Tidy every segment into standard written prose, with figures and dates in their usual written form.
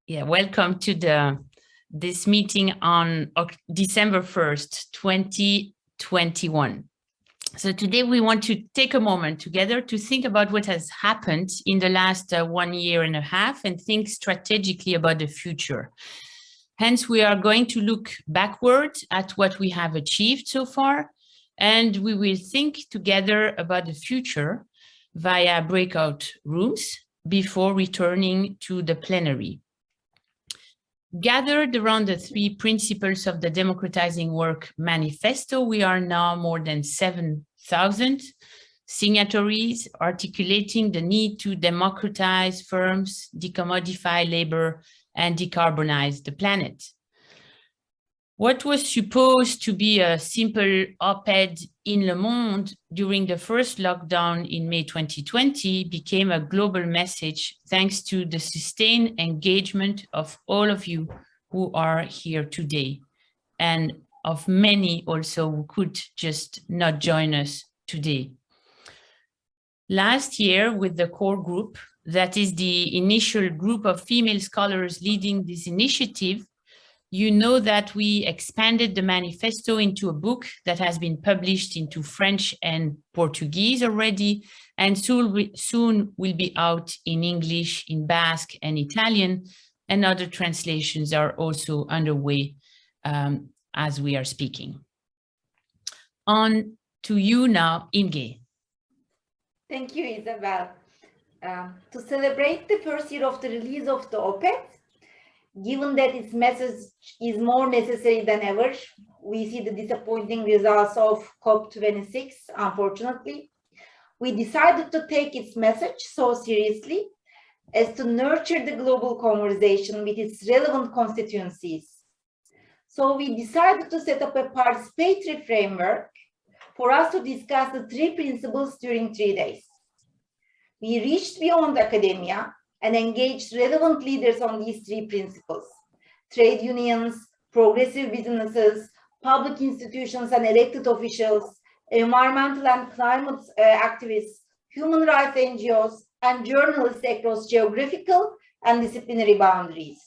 Yeah, welcome to this meeting on December 1st, 2021. So today we want to take a moment together to think about what has happened in the last 1 year and a half and think strategically about the future. Hence, we are going to look backward at what we have achieved so far, and we will think together about the future via breakout rooms before returning to the plenary. Gathered around the 3 principles of the Democratizing Work Manifesto, we are now more than 7,000 signatories articulating the need to democratize firms, decommodify labor, and decarbonize the planet. What was supposed to be a simple op-ed in Le Monde during the first lockdown in May 2020 became a global message thanks to the sustained engagement of all of you who are here today, and of many also who could just not join us today. Last year, with the core group, that is the initial group of female scholars leading this initiative, you know that we expanded the manifesto into a book that has been published into French and Portuguese already, and soon will be out in English, in Basque and Italian, and other translations are also underway as we are speaking. On to you now, Imge. Thank you, Isabel. To celebrate the first year of the release of the op-ed, given that its message is more necessary than ever, we see the disappointing results of COP26, unfortunately. We decided to take its message so seriously as to nurture the global conversation with its relevant constituencies. So we decided to set up a participatory framework for us to discuss the 3 principles during 3 days. We reached beyond academia and engaged relevant leaders on these 3 principles: trade unions, progressive businesses, public institutions and elected officials, environmental and climate activists, human rights NGOs, and journalists across geographical and disciplinary boundaries.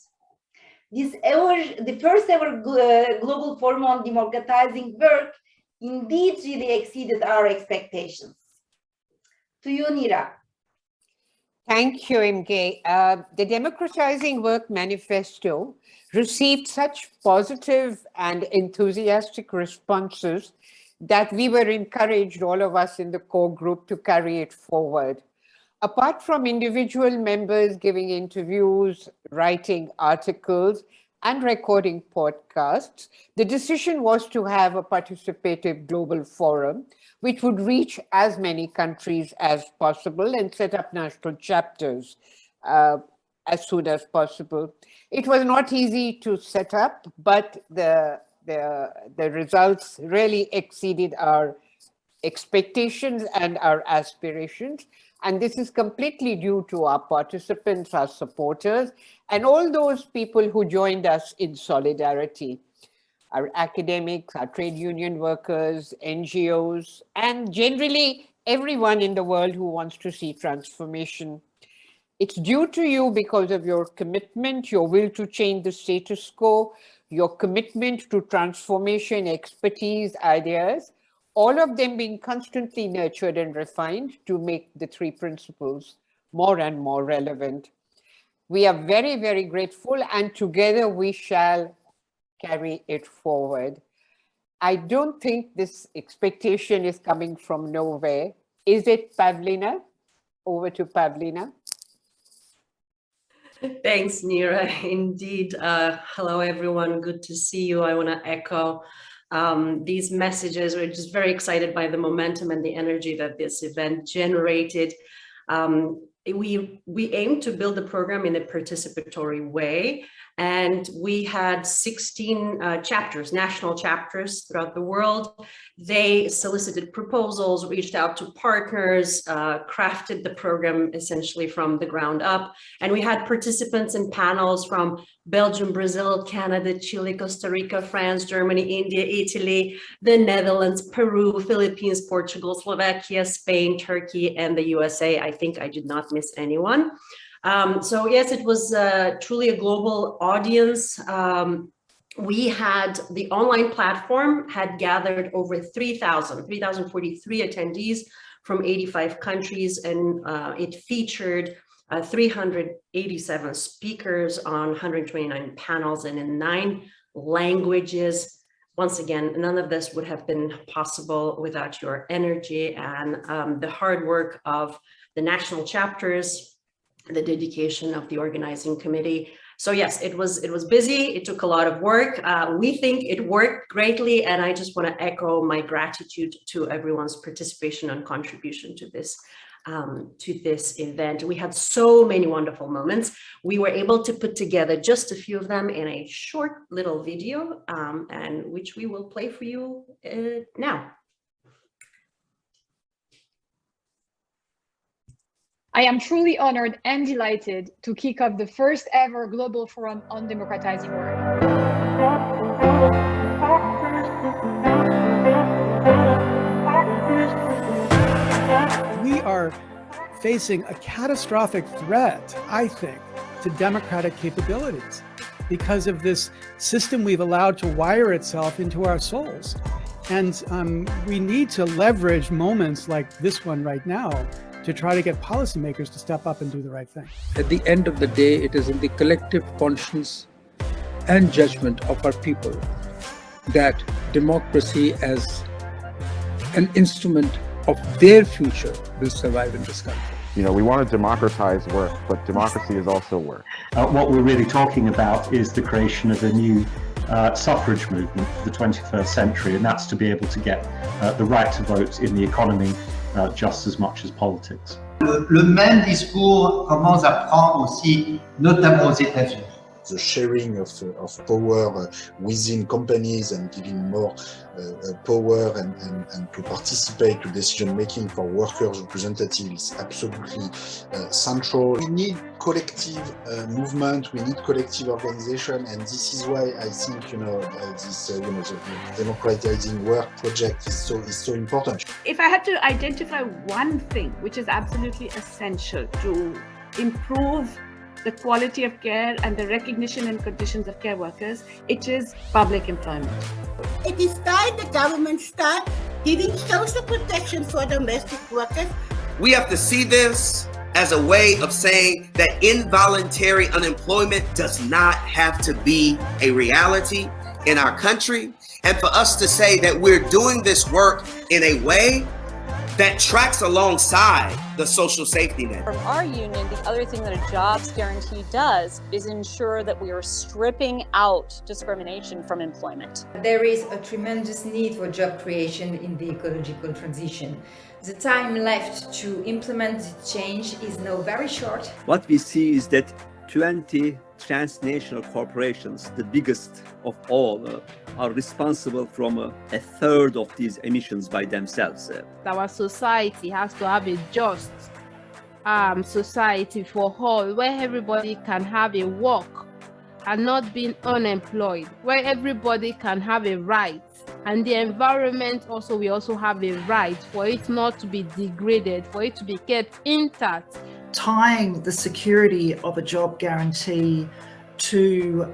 The first ever global forum on democratizing work indeed really exceeded our expectations. To you, Nira. Thank you, Imge. The Democratizing Work Manifesto received such positive and enthusiastic responses that we were encouraged, all of us in the core group, to carry it forward. Apart from individual members giving interviews, writing articles, and recording podcasts, the decision was to have a participative global forum which would reach as many countries as possible and set up national chapters as soon as possible. It was not easy to set up, but the results really exceeded our expectations and our aspirations. And this is completely due to our participants, our supporters, and all those people who joined us in solidarity. Our academics, our trade union workers, NGOs, and generally everyone in the world who wants to see transformation. It's due to you because of your commitment, your will to change the status quo, your commitment to transformation, expertise, ideas, all of them being constantly nurtured and refined to make the 3 principles more and more relevant. We are very, very grateful, and together we shall carry it forward. I don't think this expectation is coming from nowhere. Is it, Pavlina? Over to Pavlina. Thanks, Nira. Indeed. Hello, everyone. Good to see you. I want to echo these messages. We're just very excited by the momentum and the energy that this event generated. We aim to build the program in a participatory way, and we had 16 chapters, national chapters throughout the world. They solicited proposals, reached out to partners, crafted the program essentially from the ground up. And we had participants in panels from Belgium, Brazil, Canada, Chile, Costa Rica, France, Germany, India, Italy, the Netherlands, Peru, Philippines, Portugal, Slovakia, Spain, Turkey, and the USA. I think I did not miss anyone. So yes, it was truly a global audience. We had the online platform had gathered over 3,043 attendees from 85 countries, and it featured 387 speakers on 129 panels and in 9 languages. Once again, none of this would have been possible without your energy and the hard work of the national chapters, the dedication of the organizing committee. So yes, it was busy. It took a lot of work. We think it worked greatly, and I just want to echo my gratitude to everyone's participation and contribution to this event. We had so many wonderful moments. We were able to put together just a few of them in a short little video, and which we will play for you now. I am truly honored and delighted to kick off the first ever Global Forum on Democratizing Work. We are facing a catastrophic threat, I think, to democratic capabilities because of this system we've allowed to wire itself into our souls. And we need to leverage moments like this one right now to try to get policymakers to step up and do the right thing. At the end of the day, it is in the collective conscience and judgment of our people that democracy as an instrument of their future will survive in this country. You know, we want to democratize work, but democracy is also work. What we're really talking about is the creation of a new suffrage movement for the 21st century, and that's to be able to get the right to vote in the economy just as much as politics. Le même discours commence à prendre aussi, notamment aux États-Unis. The sharing of power within companies and giving more power and to participate to decision making for workers' representatives is absolutely central. We need collective movement, we need collective organization, and this is why I think the Democratizing Work project is so important. If I had to identify one thing which is absolutely essential to improve the quality of care and the recognition and conditions of care workers, it is public employment. It is time the government start giving social protection for domestic workers. We have to see this as a way of saying that involuntary unemployment does not have to be a reality in our country, and for us to say that we're doing this work in a way that tracks alongside the social safety net. From our union, the other thing that a jobs guarantee does is ensure that we are stripping out discrimination from employment. There is a tremendous need for job creation in the ecological transition. The time left to implement the change is now very short. What we see is that 20 transnational corporations, the biggest of all, are responsible from a third of these emissions by themselves. Our society has to have a just society for all, where everybody can have a work and not being unemployed, where everybody can have a right, and the environment also, we also have a right for it not to be degraded, for it to be kept intact. Tying the security of a job guarantee to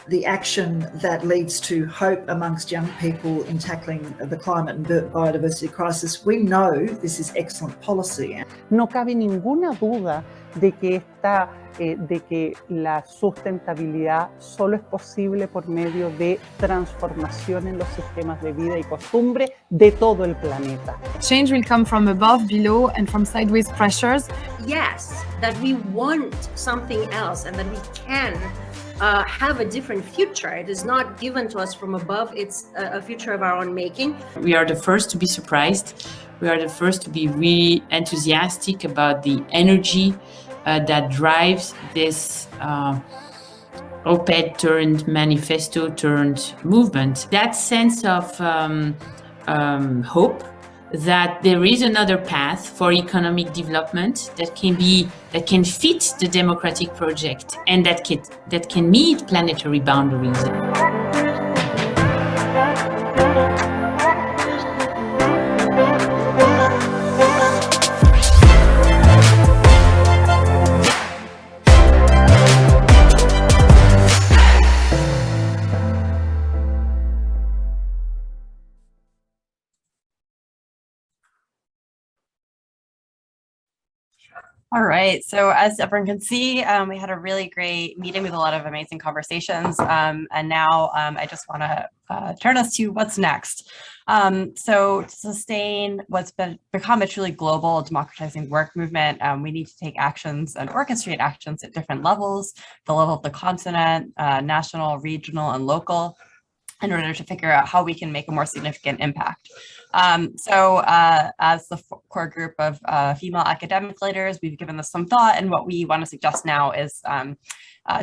the action that leads to hope amongst young people in tackling the climate and biodiversity crisis, we know this is excellent policy. No cabe ninguna duda de que la sustentabilidad solo es posible por medio de transformación en los sistemas de vida y costumbre de todo el planeta. Change will come from above, below, and from sideways pressures. Yes, that we want something else and that we can have a different future. It is not given to us from above, it's a future of our own making. We are the first to be surprised. We are the first to be really enthusiastic about the energy that drives this op-ed turned manifesto turned movement. That sense of hope that there is another path for economic development that can fit the democratic project and that can meet planetary boundaries. All right, so as everyone can see, we had a really great meeting with a lot of amazing conversations, and now I just want to turn us to what's next. So to sustain what's become a truly global democratizing work movement, we need to take actions and orchestrate actions at different levels, the level of the continent, national, regional, and local, in order to figure out how we can make a more significant impact. As the core group of female academic leaders, we've given this some thought, and what we want to suggest now is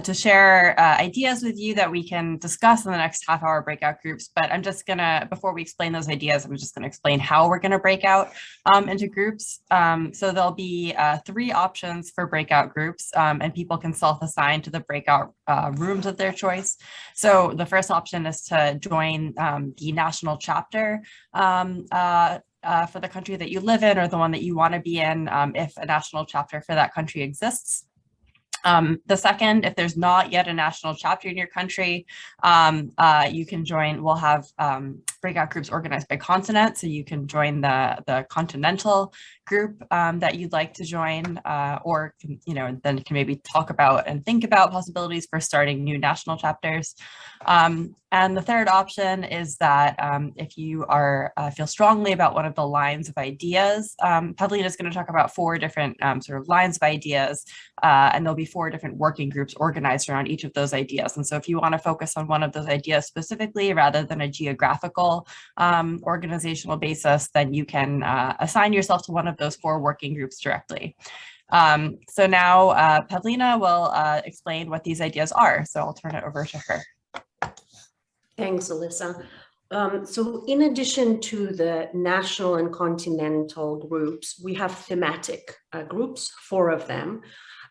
to share ideas with you that we can discuss in the next half-hour breakout groups. But I'm just gonna, before we explain those ideas, I'm just gonna explain how we're gonna break out into groups. So there'll be 3 options for breakout groups, and people can self-assign to the breakout rooms of their choice. So the first option is to join the national chapter for the country that you live in, or the one that you want to be in, if a national chapter for that country exists. The second, if there's not yet a national chapter in your country, you can join, we'll have breakout groups organized by continent, so you can join the continental group that you'd like to join, or then can maybe talk about and think about possibilities for starting new national chapters. And the third option is that if you feel strongly about one of the lines of ideas, Pavlina is going to talk about 4 different sort of lines of ideas, and there'll be 4 different working groups organized around each of those ideas. And so if you want to focus on one of those ideas specifically, rather than a geographical organizational basis, then you can assign yourself to one of those 4 working groups directly. So now Pavlina will explain what these ideas are. So I'll turn it over to her. Thanks, Alyssa. So in addition to the national and continental groups, we have thematic groups, 4 of them.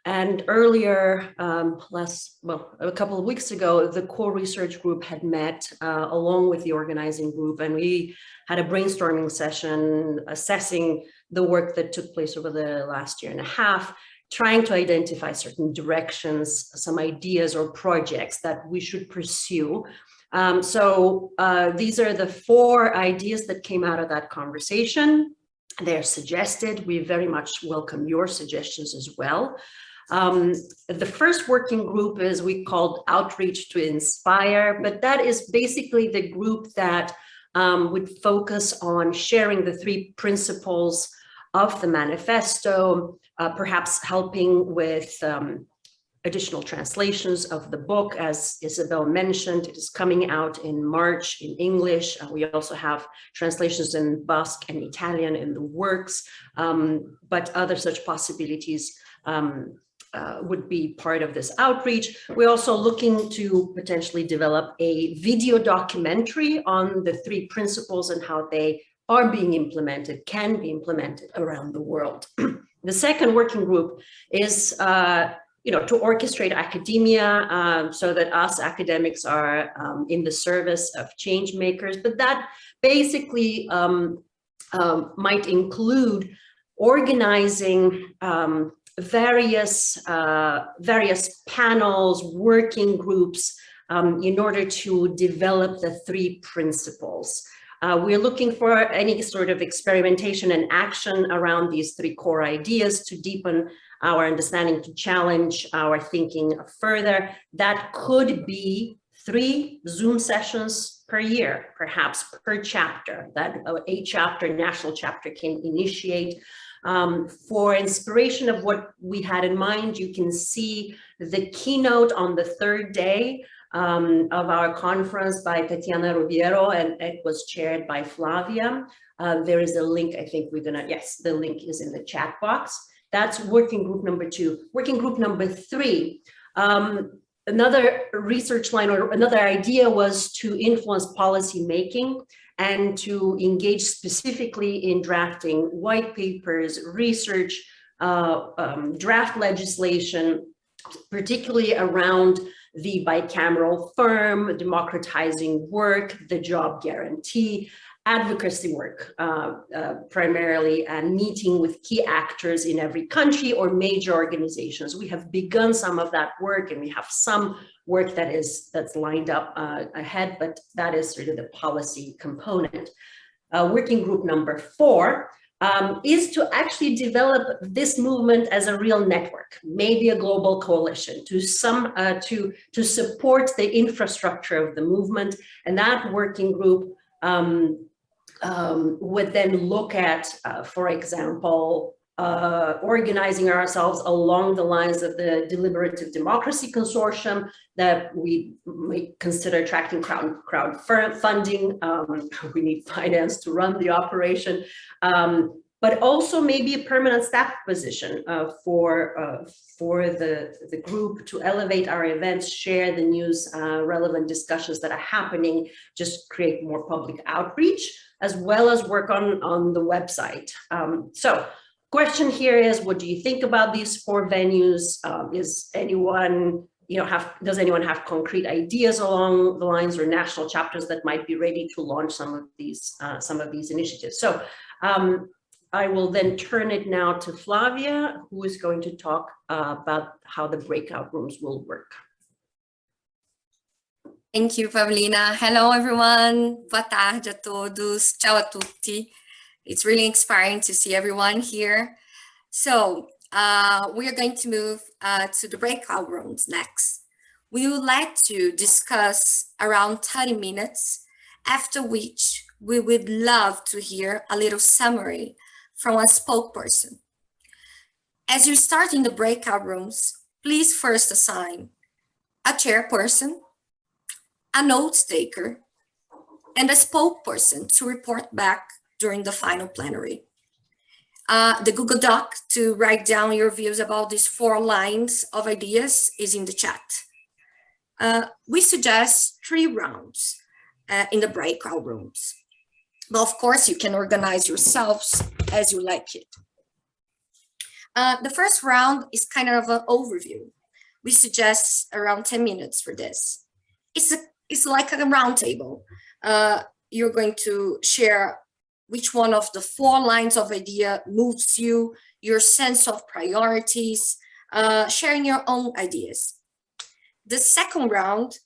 And earlier, a couple of weeks ago, the core research group had met along with the organizing group, and we had a brainstorming session assessing the work that took place over the last year and a half, trying to identify certain directions, some ideas or projects that we should pursue. These are the 4 ideas that came out of that conversation. They're suggested. We very much welcome your suggestions as well. The first working group is we called Outreach to Inspire, but that is basically the group that would focus on sharing the 3 principles of the manifesto, perhaps helping with additional translations of the book. As Isabel mentioned, it is coming out in March in English. We also have translations in Basque and Italian in the works, but other such possibilities would be part of this outreach. We're also looking to potentially develop a video documentary on the 3 principles and how they are being implemented, can be implemented around the world. The second working group is to orchestrate academia so that us academics are in the service of change makers. But that basically might include organizing various panels, working groups in order to develop the 3 principles. We're looking for any sort of experimentation and action around these 3 core ideas to deepen our understanding, to challenge our thinking further. That could be 3 Zoom sessions per year, perhaps per chapter, that a chapter, national chapter can initiate. For inspiration of what we had in mind, you can see the keynote on the 3rd day of our conference by Tatiana Rubiero, and it was chaired by Flavia. There is a link, I think yes, the link is in the chat box. That's working group number 2. Working group number 3, another research line or another idea was to influence policy making and to engage specifically in drafting white papers, research, draft legislation, particularly around the bicameral firm, democratizing work, the job guarantee, advocacy work primarily, and meeting with key actors in every country or major organizations. We have begun some of that work, and we have some work that's lined up ahead, but that is sort of the policy component. Working group number 4 is to actually develop this movement as a real network, maybe a global coalition to support the infrastructure of the movement. And that working group would then look at, for example, organizing ourselves along the lines of the Deliberative Democracy Consortium that we might consider attracting crowdfunding. We need finance to run the operation, but also maybe a permanent staff position for the group to elevate our events, share the news, relevant discussions that are happening, just create more public outreach, as well as work on the website. So question here is, what do you think about these 4 venues? Is anyone, does anyone have concrete ideas along the lines or national chapters that might be ready to launch some of these initiatives? So I will then turn it now to Flavia, who is going to talk about how the breakout rooms will work. Thank you, Paulina. Hello, everyone. Boa tarde a todos. Ciao a tutti. It's really inspiring to see everyone here. So we are going to move to the breakout rooms next. We would like to discuss around 30 minutes, after which we would love to hear a little summary from a spokesperson. As you start in the breakout rooms, please first assign a chairperson, a note taker, and a spokesperson to report back during the final plenary. The Google Doc to write down your views about these 4 lines of ideas is in the chat. We suggest 3 rounds in the breakout rooms. But of course, you can organize yourselves as you like it. The first round is kind of an overview. We suggest around 10 minutes for this. It's like a round table. You're going to share which one of the 4 lines of idea moves you, your sense of priorities, sharing your own ideas. The second round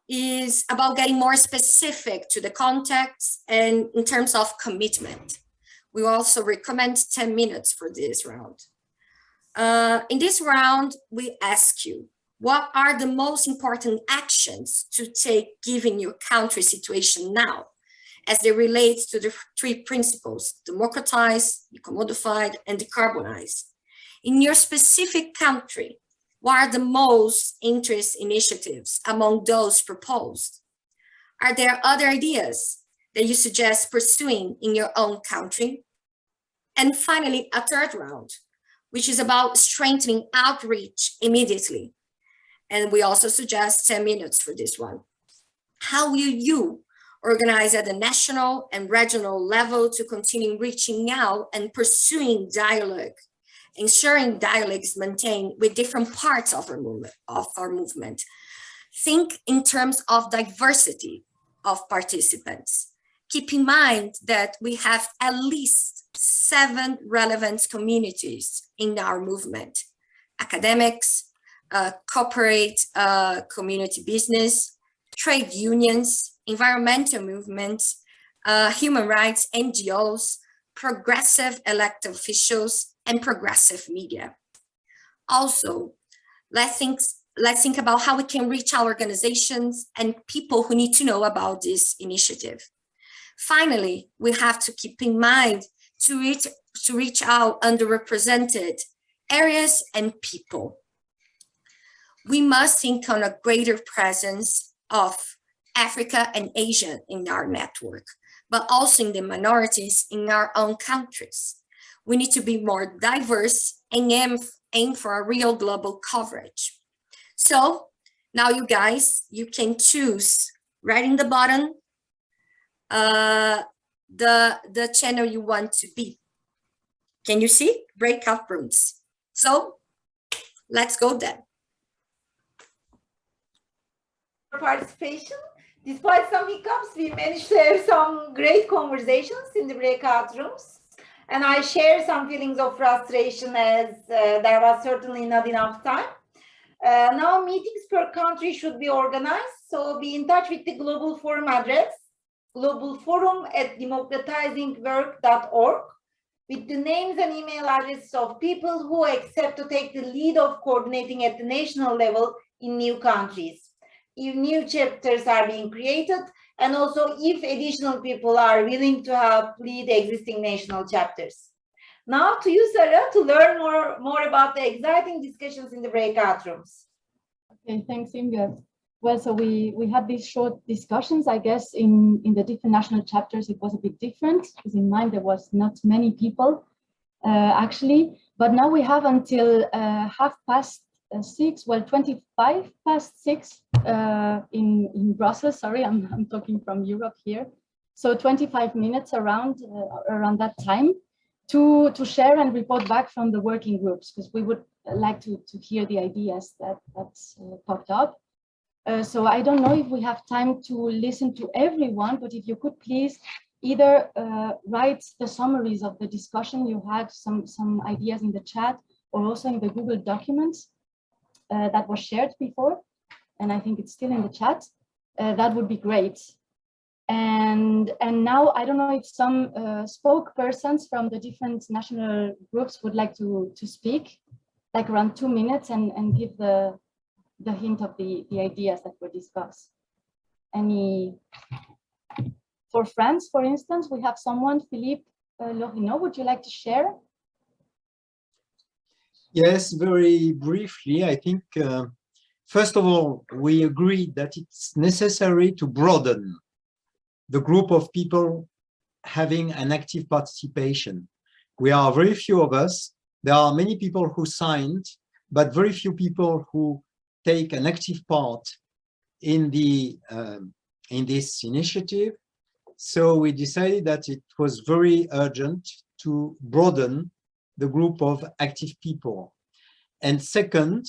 is about getting more specific to the context and in terms of commitment. We also recommend 10 minutes for this round. In this round, we ask you, what are the most important actions to take given your country situation now, as they relate to the 3 principles: democratize, decommodify, and decarbonize? In your specific country, what are the most interest initiatives among those proposed? Are there other ideas that you suggest pursuing in your own country? And finally, a third round, which is about strengthening outreach immediately. And we also suggest 10 minutes for this one. How will you organize at the national and regional level to continue reaching out and pursuing dialogue, ensuring dialogue is maintained with different parts of our movement? Think in terms of diversity of participants. Keep in mind that we have at least 7 relevant communities in our movement: academics, corporate, community business, trade unions, environmental movements, human rights, NGOs, progressive elected officials, and progressive media. Also, let's think about how we can reach our organizations and people who need to know about this initiative. Finally, we have to keep in mind to reach out underrepresented areas and people. We must think on a greater presence of Africa and Asia in our network, but also in the minorities in our own countries. We need to be more diverse and aim for a real global coverage. So now you guys, you can choose right in the bottom the channel you want to be. Can you see? Breakout rooms. So let's go then. Participation. Despite some hiccups, we managed to have some great conversations in the breakout rooms. And I share some feelings of frustration as there was certainly not enough time. Now meetings per country should be organized. So be in touch with the Global Forum address, globalforum@democratizingwork.org. with the names and email addresses of people who accept to take the lead of coordinating at the national level in new countries. If new chapters are being created, and also if additional people are willing to help lead existing national chapters. Now to you, Sarah, to learn more about the exciting discussions in the breakout rooms. Okay, thanks, Inga. Well, so we had these short discussions. I guess in the different national chapters, it was a bit different, because in mine there was not many people actually. But now we have until 6:30, well, 6:25 in Brussels. Sorry, I'm talking from Europe here. So 25 minutes around that time to share and report back from the working groups, because we would like to hear the ideas that popped up. So I don't know if we have time to listen to everyone, but if you could please either write the summaries of the discussion you had, some ideas in the chat, or also in the Google documents that was shared before, and I think it's still in the chat. That would be great. And now I don't know if some spokespersons from the different national groups would like to speak, like around 2 minutes, and give the hint of the ideas that were discussed. For France, for instance, we have someone, Philippe Lorineau. Would you like to share? Yes, very briefly. I think, first of all, we agreed that it's necessary to broaden the group of people having an active participation. We are very few of us. There are many people who signed, but very few people who take an active part in this initiative. So we decided that it was very urgent to broaden the group of active people. And second,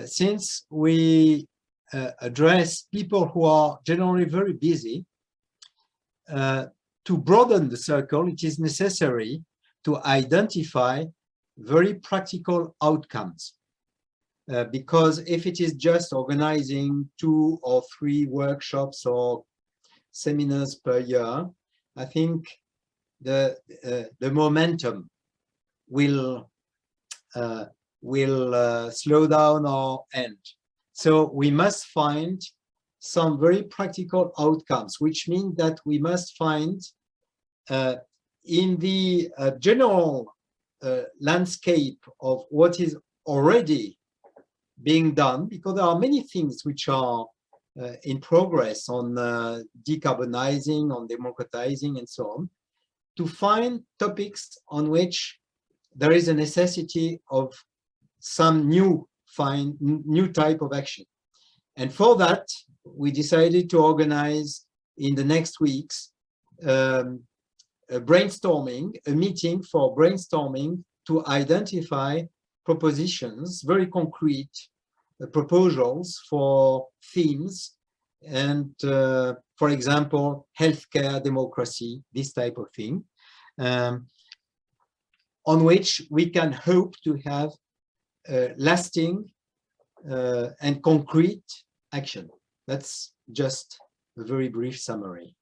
since we address people who are generally very busy, to broaden the circle, it is necessary to identify very practical outcomes. Because if it is just organizing 2 or 3 workshops or seminars per year, I think the momentum will slow down or end. So we must find some very practical outcomes, which means that we must find in the general landscape of what is already being done, because there are many things which are in progress on decarbonizing, on democratizing, and so on, to find topics on which there is a necessity of some new type of action. And for that, we decided to organize in the next weeks a meeting for brainstorming to identify propositions, very concrete proposals for themes, and for example, healthcare, democracy, this type of thing, on which we can hope to have lasting and concrete action. That's just a very brief summary.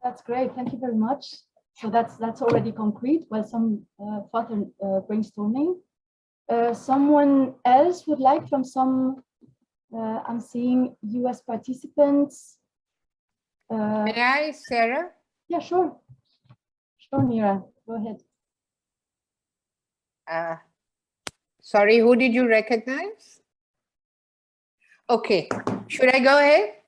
That's great. Thank you very much. So that's already concrete. Well, some further brainstorming. Someone else would like from some, I'm seeing US participants. May I, Sarah? Yeah, sure. Sure, Mira, go ahead. Sorry, who did you recognize? Okay, should I go ahead?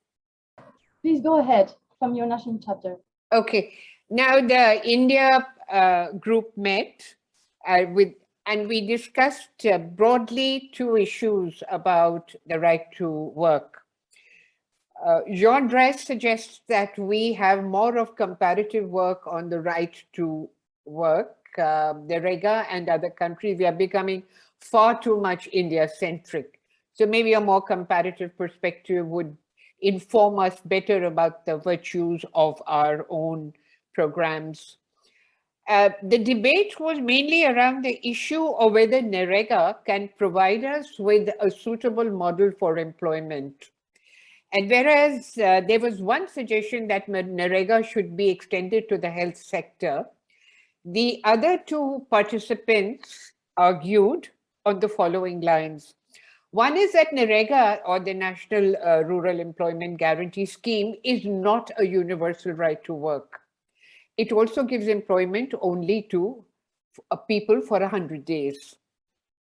Please go ahead from your national chapter. Okay, now the India group met and we discussed broadly 2 issues about the right to work. Jean Dresse suggests that we have more of comparative work on the right to work. The Rega and other countries, we are becoming far too much India-centric. So maybe a more comparative perspective would inform us better about the virtues of our own programs. The debate was mainly around the issue of whether NREGA can provide us with a suitable model for employment. And whereas there was one suggestion that NREGA should be extended to the health sector, The other two participants argued on the following lines. One is that NREGA, or the National Rural Employment Guarantee Scheme, is not a universal right to work. It also gives employment only to people for 100 days,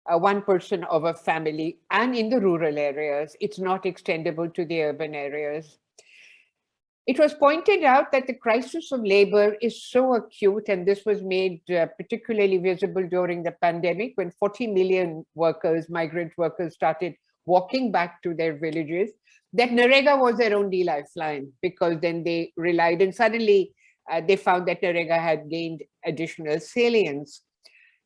one person of a family, and in the rural areas. It's not extendable to the urban areas. It was pointed out that the crisis of labor is so acute, and this was made particularly visible during the pandemic when 40 million workers, migrant workers, started walking back to their villages, that NREGA was their only lifeline, because then they relied, and suddenly they found that NREGA had gained additional salience.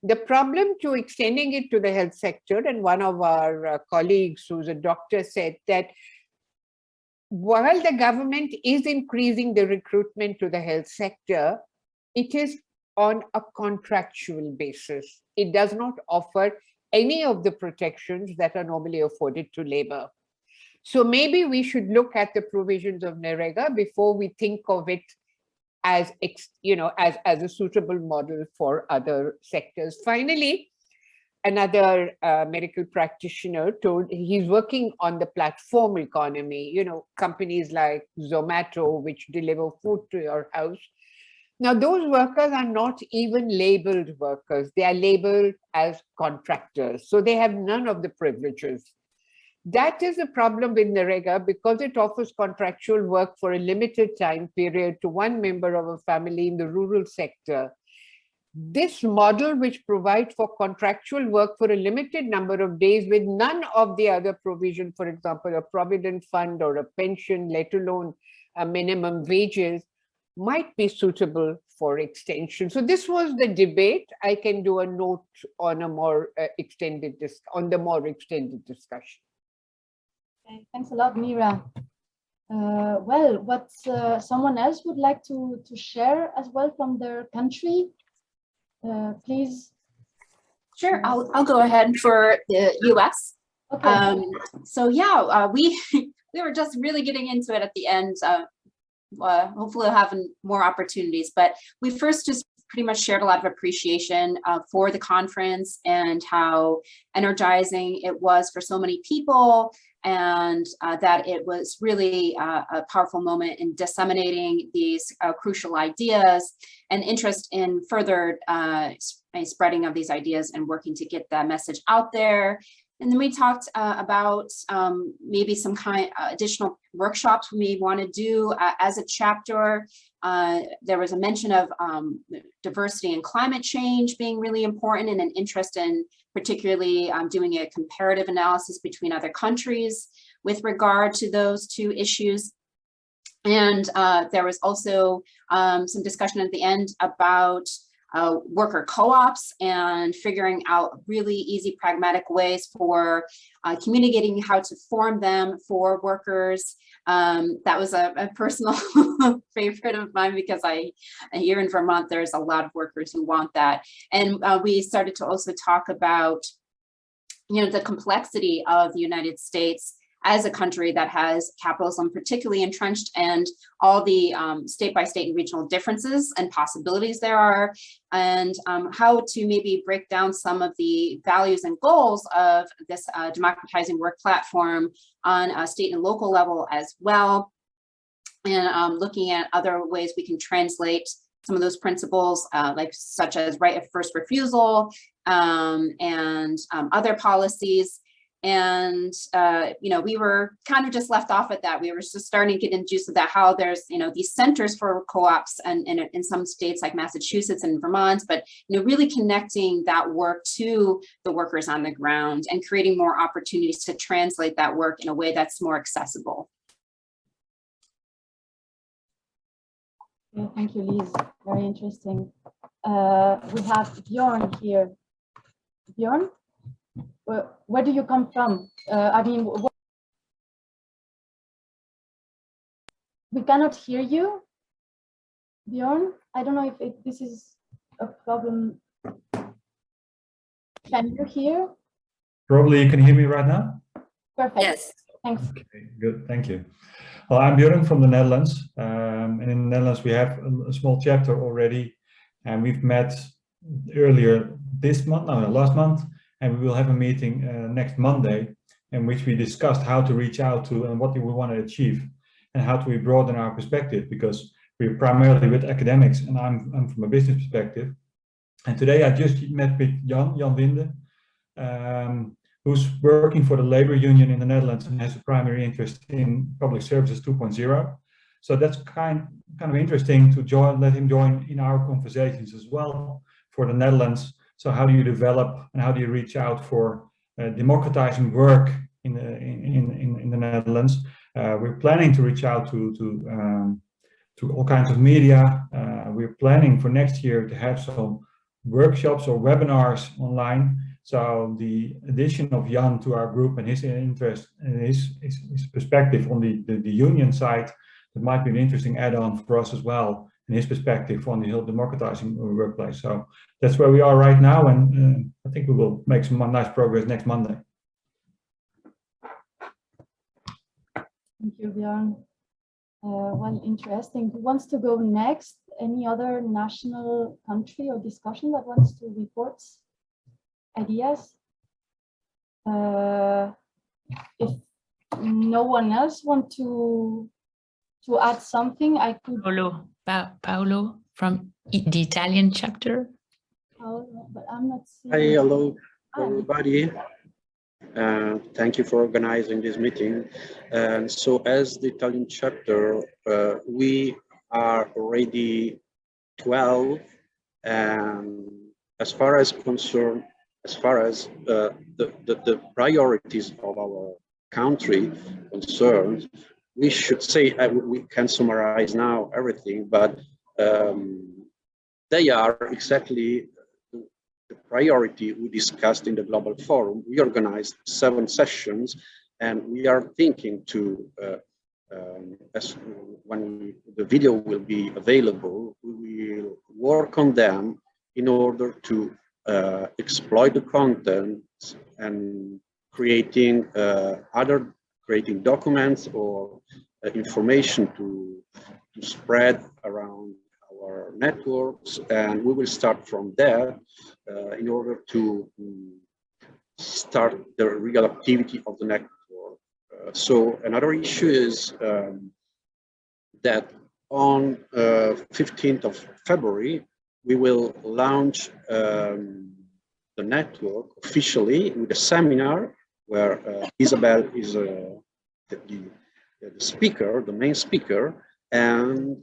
The problem to extending it to the health sector, and one of our colleagues who's a doctor said that while the government is increasing the recruitment to the health sector, it is on a contractual basis. It does not offer any of the protections that are normally afforded to labor. So maybe we should look at the provisions of NREGA before we think of it as, as a suitable model for other sectors. Finally, another medical practitioner told he's working on the platform economy, companies like Zomato, which deliver food to your house. Now, those workers are not even labeled workers. They are labeled as contractors. So they have none of the privileges. That is a problem with NREGA because it offers contractual work for a limited time period to one member of a family in the rural sector. This model, which provides for contractual work for a limited number of days with none of the other provision, for example, a provident fund or a pension, let alone a minimum wages, might be suitable for extension. So this was the debate. I can do a note on a more extended discussion. Okay, thanks a lot, Mira. Well, what someone else would like to share as well from their country? Please. Sure, I'll go ahead for the US. Okay. So yeah, we were just really getting into it at the end. Hopefully we'll have more opportunities, but we first just pretty much shared a lot of appreciation for the conference and how energizing it was for so many people, and that it was really a powerful moment in disseminating these crucial ideas and interest in further spreading of these ideas and working to get that message out there. And then we talked about maybe some kind additional workshops we may want to do as a chapter. There was a mention of diversity and climate change being really important, and an interest in particularly doing a comparative analysis between other countries with regard to those two issues. And there was also some discussion at the end about worker co-ops and figuring out really easy pragmatic ways for communicating how to form them for workers. That was a personal favorite of mine, because here in Vermont, there's a lot of workers who want that. And we started to also talk about, the complexity of the United States as a country that has capitalism particularly entrenched, and all the state-by-state and regional differences and possibilities there are, and how to maybe break down some of the values and goals of this democratizing work platform on a state and local level as well, and looking at other ways we can translate some of those principles, such as right of first refusal and other policies. And, we were kind of just left off at that. We were just starting to get into juice of that, how there's, these centers for co-ops and in some states like Massachusetts and Vermont, but, really connecting that work to the workers on the ground and creating more opportunities to translate that work in a way that's more accessible. Yeah, thank you, Liz. Very interesting. We have Bjorn here. Bjorn? Where do you come from? We cannot hear you, Bjorn. I don't know if this is a problem. Can you hear? Probably you can hear me right now? Perfect. Yes. Thanks. Okay, good, thank you. Well, I'm Björn from the Netherlands. And in the Netherlands, we have a small chapter already And we've met earlier this month, no, last month, and we will have a meeting next Monday in which we discussed how to reach out to and what do we want to achieve and how do we broaden our perspective, because we're primarily with academics and I'm from a business perspective. And today I just met with Jan Winde, who's working for the labor union in the Netherlands and has a primary interest in public services 2.0. So that's kind of interesting to let him join in our conversations as well for the Netherlands. So how do you develop and how do you reach out for democratizing work in the Netherlands? We're planning to reach out to all kinds of media. We're planning for next year to have some workshops or webinars online. So the addition of Jan to our group and his interest and his perspective on the union side, that might be an interesting add-on for us as well, and his perspective on the whole democratizing workplace. So that's where we are right now, and I think we will make some nice progress next Monday. Thank you, Björn. Well, interesting. Who wants to go next? Any other national country or discussion that wants to report ideas? If no one else wants to add something, I could. Paolo from the Italian chapter. Paolo, but I'm not seeing. Hi, hello, everybody. Thank you for organizing this meeting. So as the Italian chapter, we are already 12, and as far as concerned, as far as the priorities of our country concerned, we should say, we can summarize now everything, but they are exactly the priority we discussed in the Global Forum. We organized 7 sessions, and we are thinking to, when the video will be available, we will work on them in order to exploit the content and creating creating documents or information to spread around our networks, and we will start from there in order to start the real activity of the network. So another issue is that on 15th of February, we will launch the network officially with a seminar where Isabel is the speaker, the main speaker, and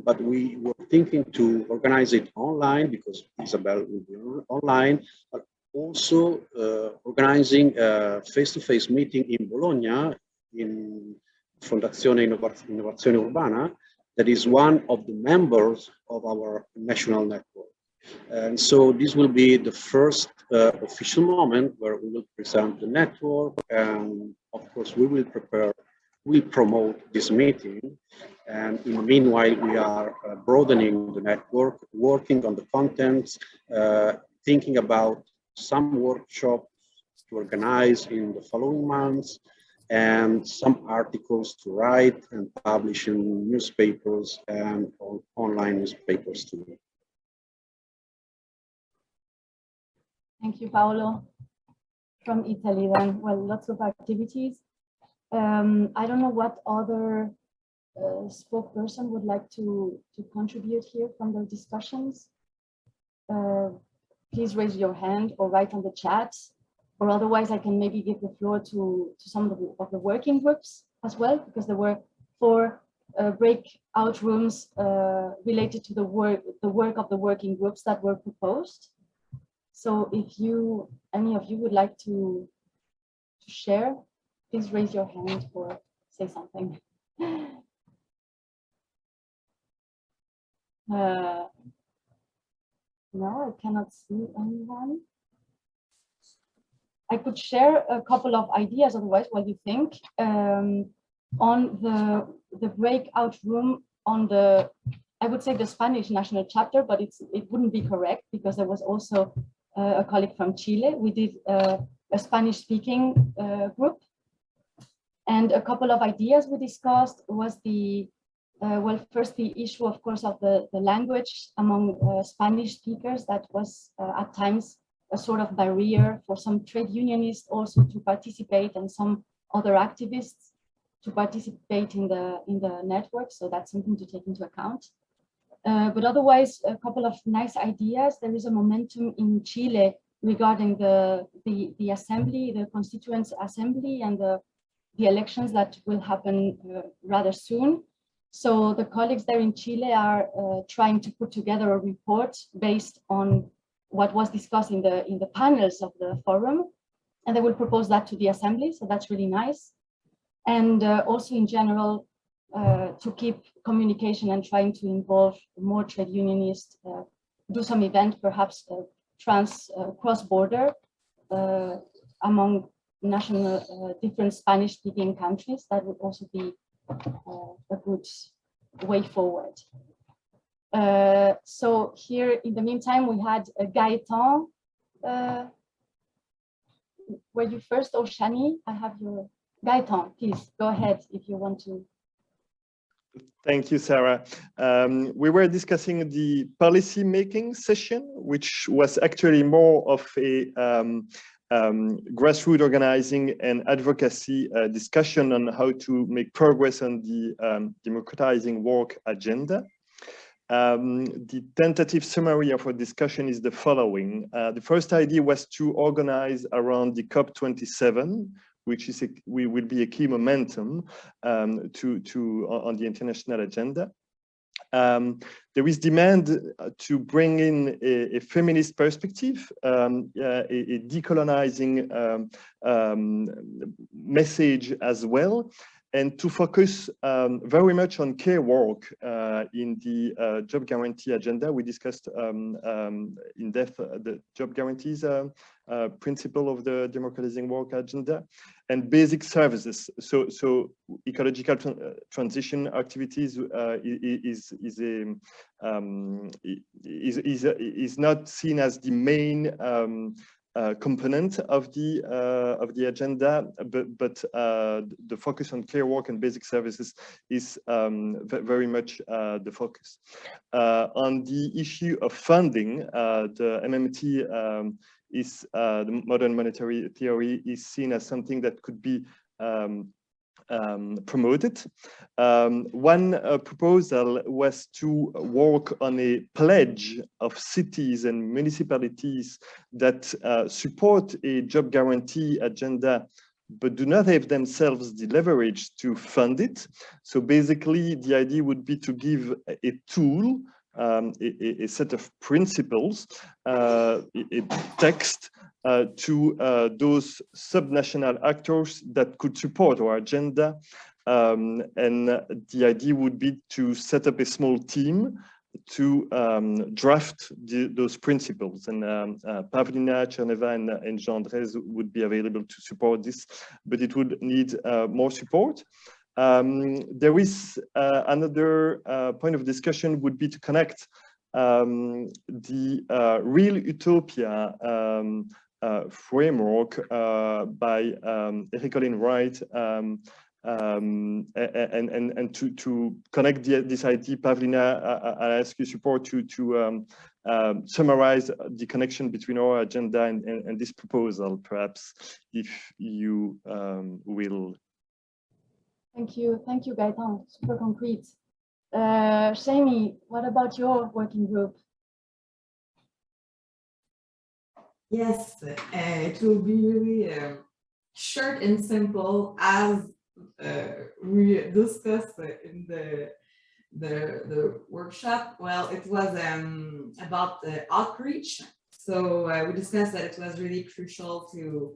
but we were thinking to organize it online because Isabel will be online, but also organizing a face-to-face meeting in Bologna in Fondazione Innovazione Urbana, that is one of the members of our national network. And so this will be the first official moment where we will present the network, and of course we will promote this meeting. And in the meanwhile, we are broadening the network, working on the contents, thinking about some workshops to organize in the following months, and some articles to write and publish in newspapers and online newspapers too. Thank you, Paolo. From Italy then, well, lots of activities. I don't know what other spokesperson would like to contribute here from the discussions. Please raise your hand or write on the chat, or otherwise I can maybe give the floor to some of the working groups as well, because there were 4 breakout rooms related to the work of the working groups that were proposed. So if any of you would like to share, please raise your hand or say something. No, I cannot see anyone. I could share a couple of ideas, otherwise, what you think, on the breakout room on the, I would say the Spanish national chapter, but it wouldn't be correct because there was also a colleague from Chile. We did a Spanish-speaking group, and a couple of ideas we discussed was the Well, first, the issue, of course, of the language among Spanish speakers, that was at times a sort of barrier for some trade unionists also to participate and some other activists to participate in the network. So that's something to take into account. But otherwise, a couple of nice ideas. There is a momentum in Chile regarding the assembly, the constituent assembly, and the elections that will happen rather soon. So the colleagues there in Chile are trying to put together a report based on what was discussed in the panels of the forum, and they will propose that to the assembly. So that's really nice. And also in general, to keep communication and trying to involve more trade unionists, do some event, perhaps cross-border among national different Spanish-speaking countries. That would also be a good way forward. So here, in the meantime, we had Gaetan. Were you first, or Shani? I have your Gaetan. Please go ahead if you want to. Thank you, Sarah. We were discussing the policy making session, which was actually more of a grassroots organizing and advocacy discussion on how to make progress on the democratizing work agenda. The tentative summary of our discussion is the following. The first idea was to organize around the COP27, which is will be a key momentum on the international agenda. There is demand to bring in a feminist perspective, a decolonizing message as well, and to focus very much on care work in the job guarantee agenda. We discussed in depth the job guarantees principle of the democratizing work agenda, and basic services. So ecological transition activities is not seen as the main component of the agenda, but the focus on care work and basic services is very much the focus. On the issue of funding, the MMT is the modern monetary theory is seen as something that could be promoted. One proposal was to work on a pledge of cities and municipalities that support a job guarantee agenda, but do not have themselves the leverage to fund it. So basically, the idea would be to give a tool, a set of principles, a text to those subnational actors that could support our agenda. And the idea would be to set up a small team to draft those principles. And Pavlina, Cherneva, and Jean-Andrés would be available to support this, but it would need more support. There is another point of discussion would be to connect the Real Utopia framework by Eric Olin Wright and to connect this idea. Pavlina, I ask you support to summarize the connection between our agenda and this proposal, perhaps, if you will. Thank you, Gaetan. Super concrete. Shami, what about your working group? Yes, it will be really short and simple, as we discussed in the workshop. Well, it was about the outreach. So we discussed that it was really crucial to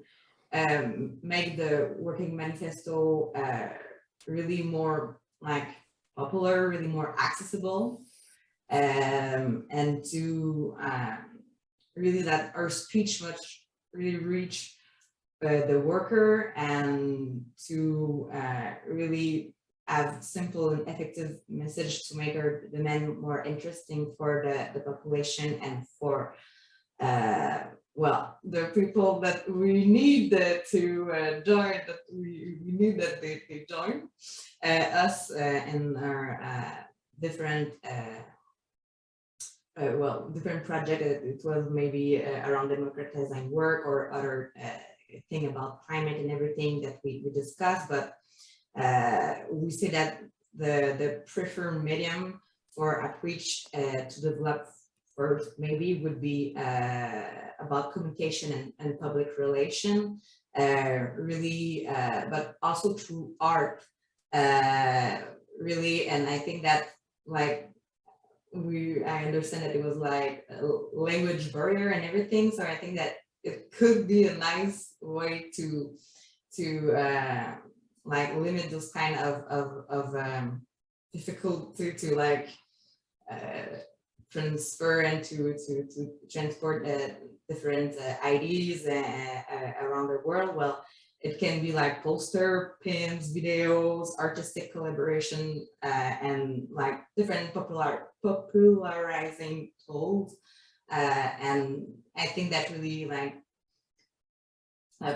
make the working manifesto really more like popular, really more accessible, and to really that our speech much really reach the worker, and to really have simple and effective message to make our demand more interesting for the population and for well, the people that we need to join, that we need that they join us in our different different project. It was maybe around democratizing work or other thing about climate and everything that we discussed, but we see that the preferred medium for outreach to develop first maybe would be about communication and public relation, really, but also through art, really. And I think that like I understand that it was like a language barrier and everything, so I think that it could be a nice way to like limit those kind of difficulty to like transfer and to transport different ideas around the world. Well, it can be like poster, pins, videos, artistic collaboration, and like different popularizing tools. And I think that really like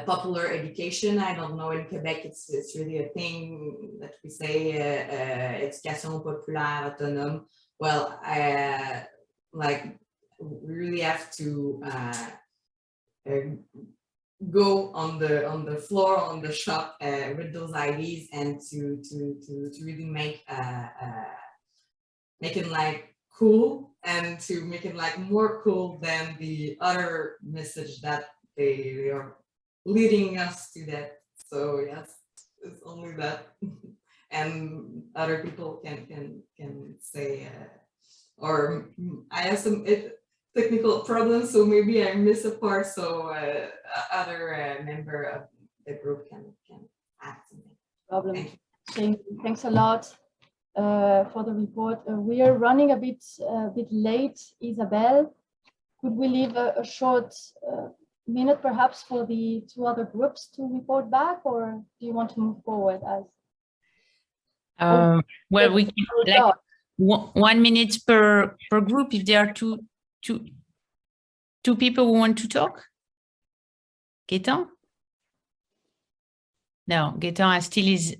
popular education. I don't know, in Quebec, it's really a thing that we say, éducation populaire autonome. Well, like we really have to go on the floor, on the shop with those ideas, and to really make it like cool, and to make it like more cool than the other message that they are leading us to that. So yes, it's only that. And other people can say, or I have some technical problems, so maybe I miss a part, so other member of the group can add something. Problem. Thanks a lot for the report. We are running a bit late. Isabel, could we leave a short minute perhaps for the two other groups to report back, or do you want to move forward as? Well, we can like 1 minute per group if there are two people who want to talk. Gaetan? No, Gaetan has still his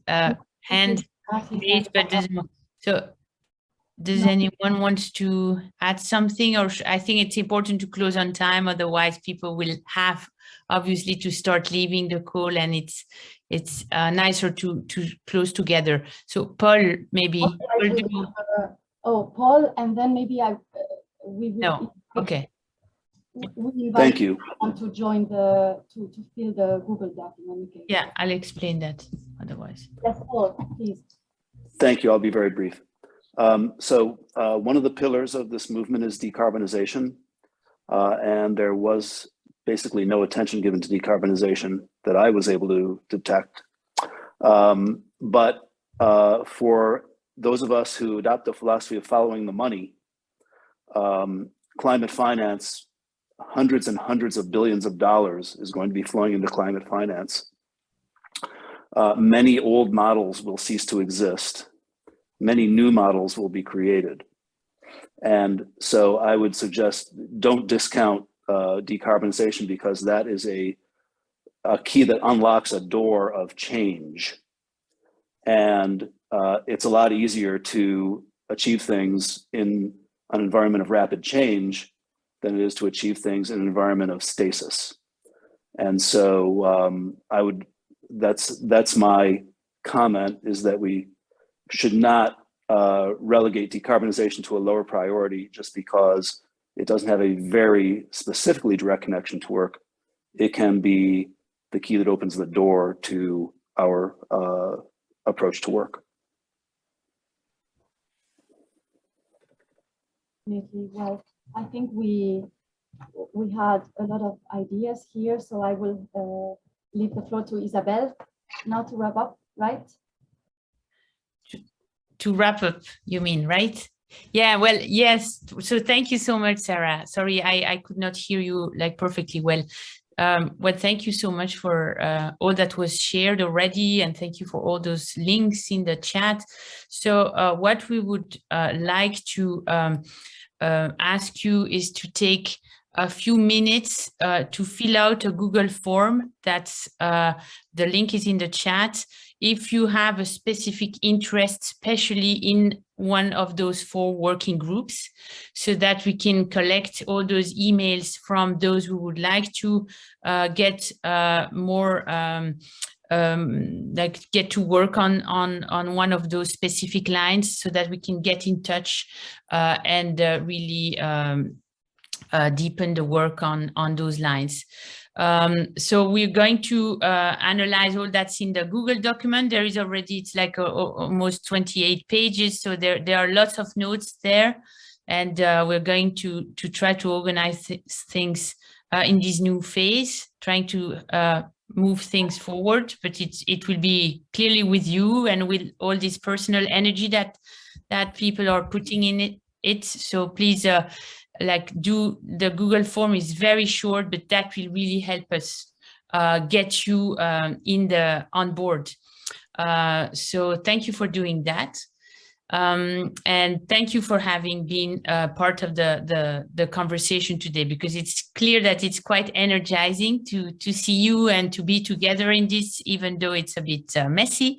hand raised, but doesn't. So does anyone want to add something, or I think it's important to close on time, otherwise people will have obviously to start leaving the call, and it's nicer to close together. So Paul, maybe. Paul, and then maybe we will. No, okay. We Thank you. To join to fill the Google document. Okay. Yeah, I'll explain that otherwise. Yes, Paul, please. Thank you. I'll be very brief. So one of the pillars of this movement is decarbonization, and there was basically no attention given to decarbonization that I was able to detect. But for those of us who adopt the philosophy of following the money, climate finance, hundreds and hundreds of billions of dollars is going to be flowing into climate finance. Many old models will cease to exist. Many new models will be created. And so I would suggest don't discount decarbonization, because that is a key that unlocks a door of change. And it's a lot easier to achieve things in an environment of rapid change than it is to achieve things in an environment of stasis. And so that's my comment, is that we should not relegate decarbonization to a lower priority just because it doesn't have a very specifically direct connection to work. It can be the key that opens the door to our approach to work. Well, I think we had a lot of ideas here, so I will leave the floor to Isabel now to wrap up, right? To wrap up, you mean, right? Yeah, well, yes. So thank you so much, Sarah. Sorry, I could not hear you like perfectly well. Well, thank you so much for all that was shared already, and thank you for all those links in the chat. So what we would like to ask you is to take a few minutes to fill out a Google form. That's the link is in the chat. If you have a specific interest, especially in one of those 4 working groups, so that we can collect all those emails from those who would like to get more like get to work on one of those specific lines, so that we can get in touch and really deepen the work on those lines. So we're going to analyze all that's in the Google document. There is already, it's like almost 28 pages. So there are lots of notes there. And we're going to try to organize things in this new phase, trying to move things forward, but it will be clearly with you and with all this personal energy that people are putting in it. So please, like, do the Google form is very short, but that will really help us get you on board. So thank you for doing that. And thank you for having been part of the conversation today, because it's clear that it's quite energizing to see you and to be together in this, even though it's a bit messy.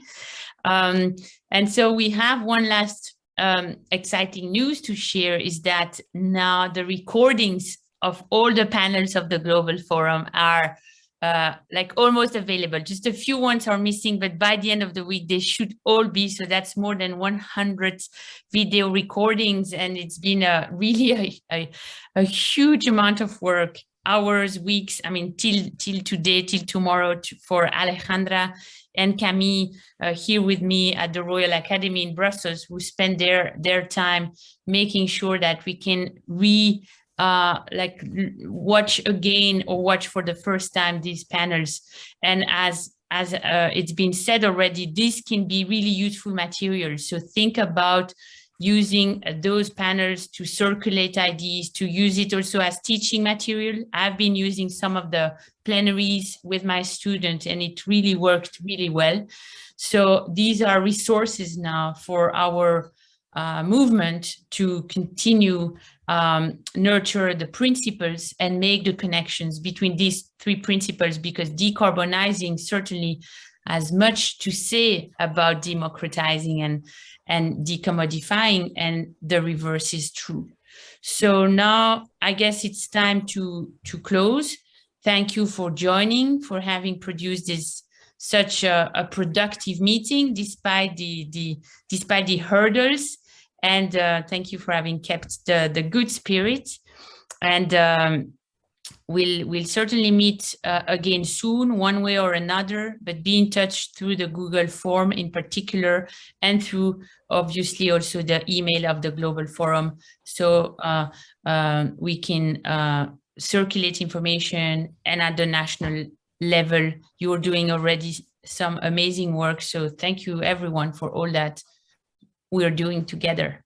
And so we have one last exciting news to share, is that now the recordings of all the panels of the Global Forum are like almost available. Just a few ones are missing, but by the end of the week, they should all be. So that's more than 100 video recordings. And it's been really a huge amount of work, hours, weeks, I mean, till today, till tomorrow, for Alejandra and Camille here with me at the Royal Academy in Brussels, who spend their time making sure that we can like watch again or watch for the first time these panels. And as it's been said already, this can be really useful materials. So think about using those panels to circulate ideas, to use it also as teaching material. I've been using some of the plenaries with my students, and it really worked really well. So these are resources now for our movement to continue nurture the principles and make the connections between these 3 principles, because decarbonizing certainly has much to say about democratizing and decommodifying, and the reverse is true. So now I guess it's time to close. Thank you for joining, for having produced such a productive meeting despite the hurdles. And thank you for having kept the good spirit. And we'll certainly meet again soon, one way or another, but be in touch through the Google form in particular, and through obviously also the email of the Global Forum. So we can circulate information, and at the national level, you're doing already some amazing work. So thank you everyone for all that we're doing together.